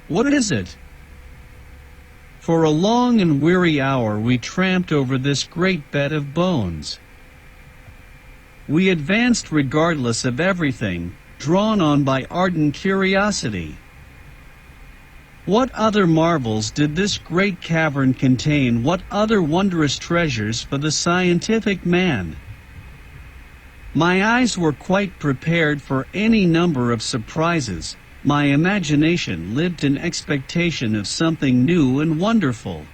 What is it?" For a long and weary hour we tramped over this great bed of bones. We advanced regardless of everything, drawn on by ardent curiosity. What other marvels did this great cavern contain? What other wondrous treasures for the scientific man? My eyes were quite prepared for any number of surprises. My imagination lived in expectation of something new and wonderful.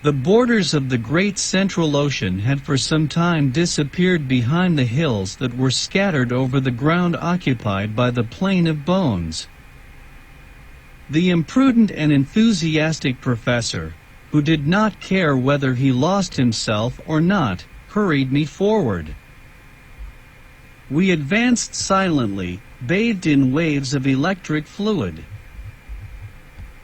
The borders of the great central ocean had for some time disappeared behind the hills that were scattered over the ground occupied by the plain of bones. The imprudent and enthusiastic professor, who did not care whether he lost himself or not, hurried me forward. We advanced silently, bathed in waves of electric fluid.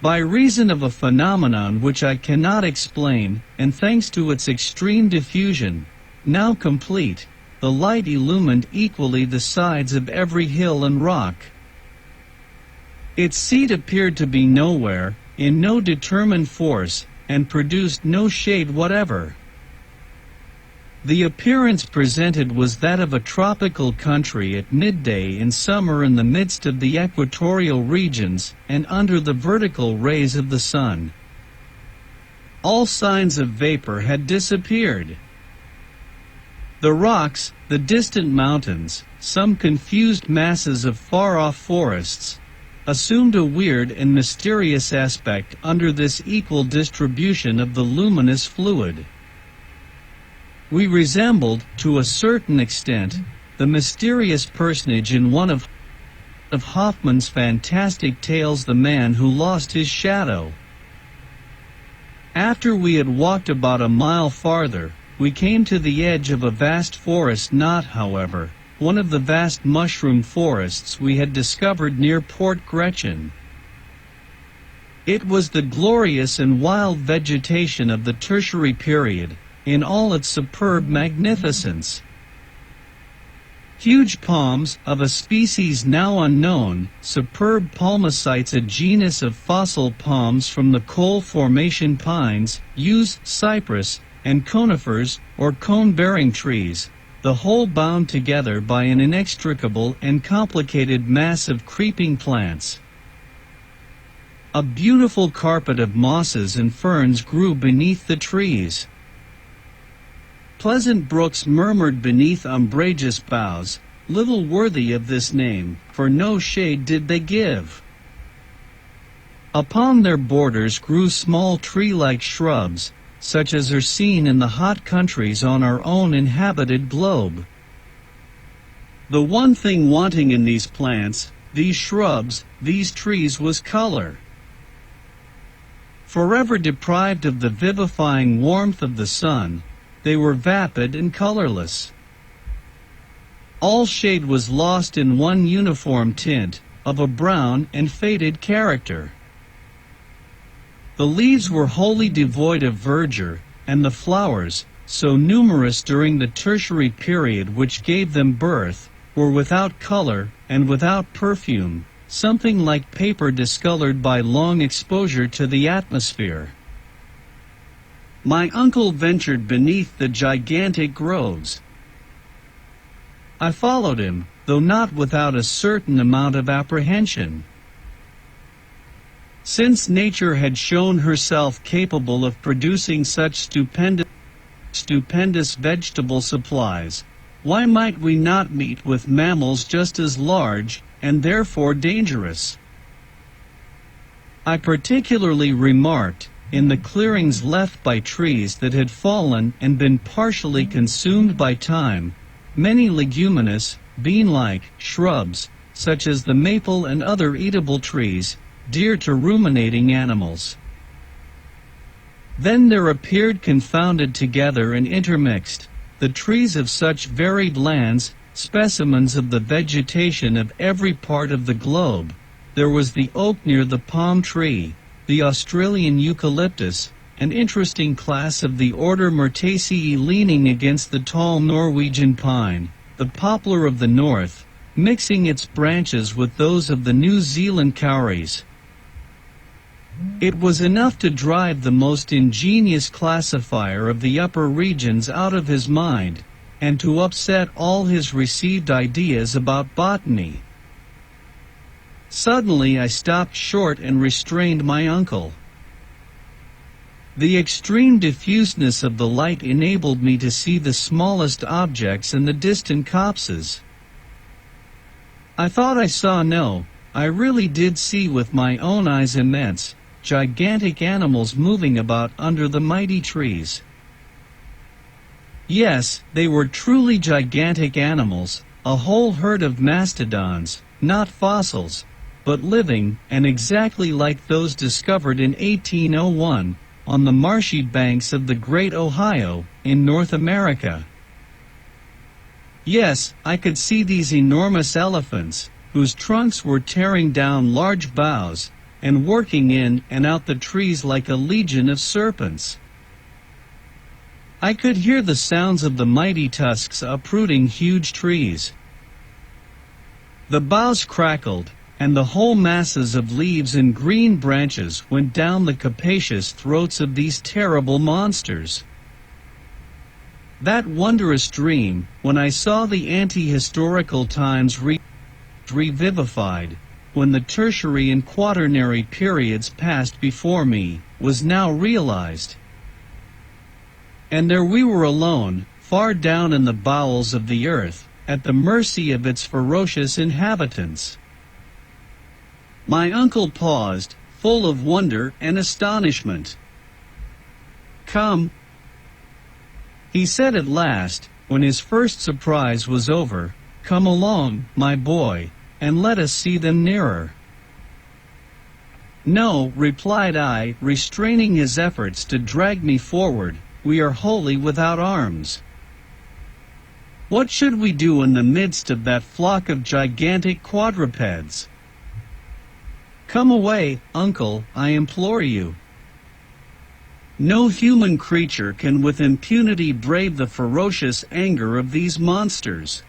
By reason of a phenomenon which I cannot explain, and thanks to its extreme diffusion, now complete, the light illumined equally the sides of every hill and rock. Its seat appeared to be nowhere, in no determined force, and produced no shade whatever. The appearance presented was that of a tropical country at midday in summer in the midst of the equatorial regions, and under the vertical rays of the sun. All signs of vapor had disappeared. The rocks, the distant mountains, some confused masses of far-off forests, assumed a weird and mysterious aspect under this equal distribution of the luminous fluid. We resembled, to a certain extent, the mysterious personage in one of Hoffmann's fantastic tales, The Man Who Lost His Shadow. After we had walked about a mile farther, we came to the edge of a vast forest, not, however, one of the vast mushroom forests we had discovered near Port Gretchen. It was the glorious and wild vegetation of the Tertiary period, in all its superb magnificence. Huge palms, of a species now unknown, superb palmacites, a genus of fossil palms from the coal formation, pines, yews, cypress, and conifers, or cone-bearing trees, the whole bound together by an inextricable and complicated mass of creeping plants. A beautiful carpet of mosses and ferns grew beneath the trees. Pleasant brooks murmured beneath umbrageous boughs, little worthy of this name, for no shade did they give. Upon their borders grew small tree-like shrubs, such as are seen in the hot countries on our own inhabited globe. The one thing wanting in these plants, these shrubs, these trees was color. Forever deprived of the vivifying warmth of the sun, they were vapid and colorless. All shade was lost in one uniform tint, of a brown and faded character. The leaves were wholly devoid of verdure, and the flowers, so numerous during the Tertiary period which gave them birth, were without color and without perfume, something like paper discolored by long exposure to the atmosphere. My uncle ventured beneath the gigantic groves. I followed him, though not without a certain amount of apprehension. Since nature had shown herself capable of producing such stupendous vegetable supplies, why might we not meet with mammals just as large, and therefore dangerous? I particularly remarked, in the clearings left by trees that had fallen and been partially consumed by time, many leguminous, bean-like shrubs, such as the maple and other eatable trees, dear to ruminating animals. Then there appeared confounded together and intermixed, the trees of such varied lands, specimens of the vegetation of every part of the globe. There was the oak near the palm tree, the Australian eucalyptus, an interesting class of the order Myrtaceae leaning against the tall Norwegian pine, the poplar of the north, mixing its branches with those of the New Zealand kauris, It was enough to drive the most ingenious classifier of the upper regions out of his mind, and to upset all his received ideas about botany. Suddenly I stopped short and restrained my uncle. The extreme diffuseness of the light enabled me to see the smallest objects in the distant copses. I thought I saw I really did see with my own eyes immense, gigantic animals moving about under the mighty trees. Yes, they were truly gigantic animals, a whole herd of mastodons, not fossils, but living, and exactly like those discovered in 1801, on the marshy banks of the Great Ohio, in North America. Yes, I could see these enormous elephants, whose trunks were tearing down large boughs, and working in and out the trees like a legion of serpents. I could hear the sounds of the mighty tusks uprooting huge trees. The boughs crackled, and the whole masses of leaves and green branches went down the capacious throats of these terrible monsters. That wondrous dream, when I saw the ante-historical times revivified, when the tertiary and quaternary periods passed before me, was now realized. And there we were alone, far down in the bowels of the earth, at the mercy of its ferocious inhabitants. My uncle paused, full of wonder and astonishment. "Come," he said at last, when his first surprise was over, "come along, my boy, and let us see them nearer." "No," replied I, restraining his efforts to drag me forward, "we are wholly without arms. What should we do in the midst of that flock of gigantic quadrupeds? Come away, uncle, I implore you. No human creature can with impunity brave the ferocious anger of these monsters."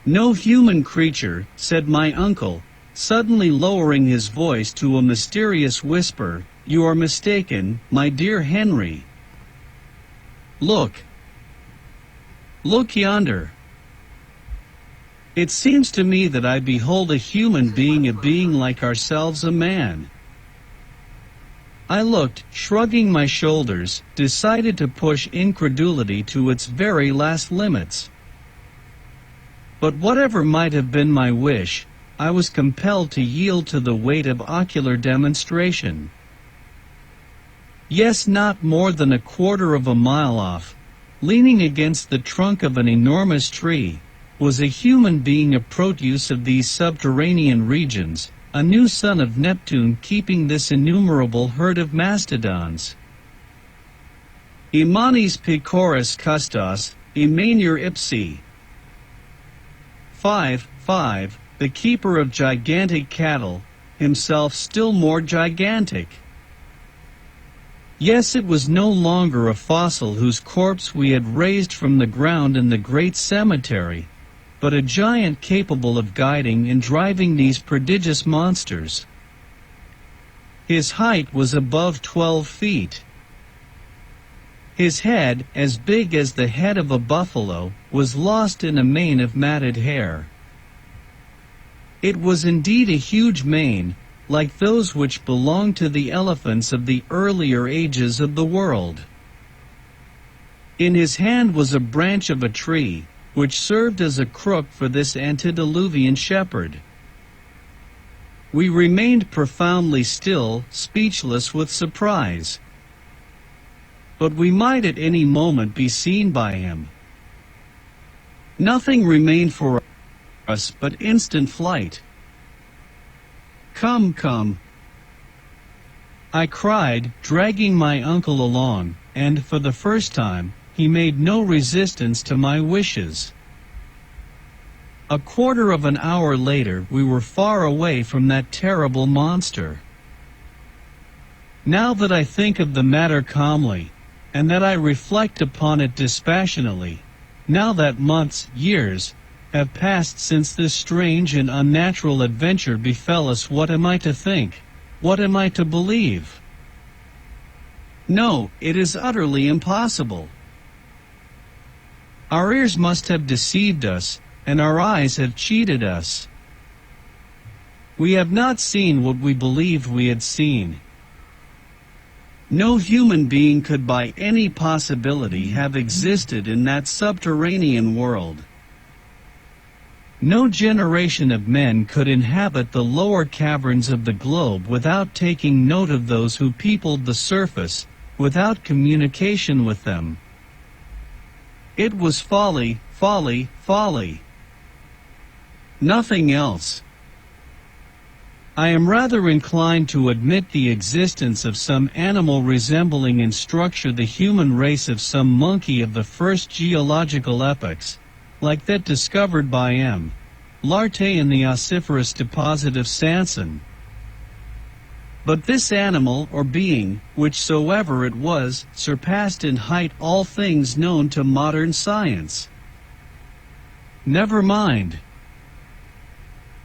"No human creature," said my uncle, suddenly lowering his voice to a mysterious whisper. "You are mistaken, my dear Henry. Look. Look yonder. It seems to me that I behold a human being, a being like ourselves, a man." I looked, shrugging my shoulders, decided to push incredulity to its very last limits. But whatever might have been my wish, I was compelled to yield to the weight of ocular demonstration. Yes, not more than a quarter of a mile off, leaning against the trunk of an enormous tree, was a human being, a produce of these subterranean regions, a new son of Neptune, keeping this innumerable herd of mastodons. Imanes picoris custos, imanier ipsi. 5. The keeper of gigantic cattle, himself still more gigantic. Yes, it was no longer a fossil whose corpse we had raised from the ground in the great cemetery, but a giant capable of guiding and driving these prodigious monsters. His height was above 12 feet. His head, as big as the head of a buffalo, was lost in a mane of matted hair. It was indeed a huge mane, like those which belonged to the elephants of the earlier ages of the world. In his hand was a branch of a tree, which served as a crook for this antediluvian shepherd. We remained profoundly still, speechless with surprise. But we might at any moment be seen by him. Nothing remained for us but instant flight. Come, I cried, dragging my uncle along, and, for the first time, he made no resistance to my wishes. A quarter of an hour later we were far away from that terrible monster. Now that I think of the matter calmly, and that I reflect upon it dispassionately, now that months, years, have passed since this strange and unnatural adventure befell us, what am I to think? What am I to believe? No, it is utterly impossible. Our ears must have deceived us, and our eyes have cheated us. We have not seen what we believed we had seen. No human being could by any possibility have existed in that subterranean world. No generation of men could inhabit the lower caverns of the globe without taking note of those who peopled the surface, without communication with them. It was folly, folly, folly. Nothing else. I am rather inclined to admit the existence of some animal resembling in structure the human race of some monkey of the first geological epochs, like that discovered by M. Lartet in the ossiferous deposit of Sanson. But this animal or being, whichsoever it was, surpassed in height all things known to modern science. Never mind.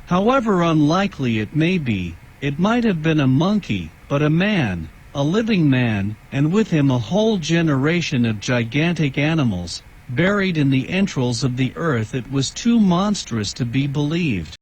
However unlikely it may be, it might have been a monkey, but a man, a living man, and with him a whole generation of gigantic animals, buried in the entrails of the earth. It was too monstrous to be believed.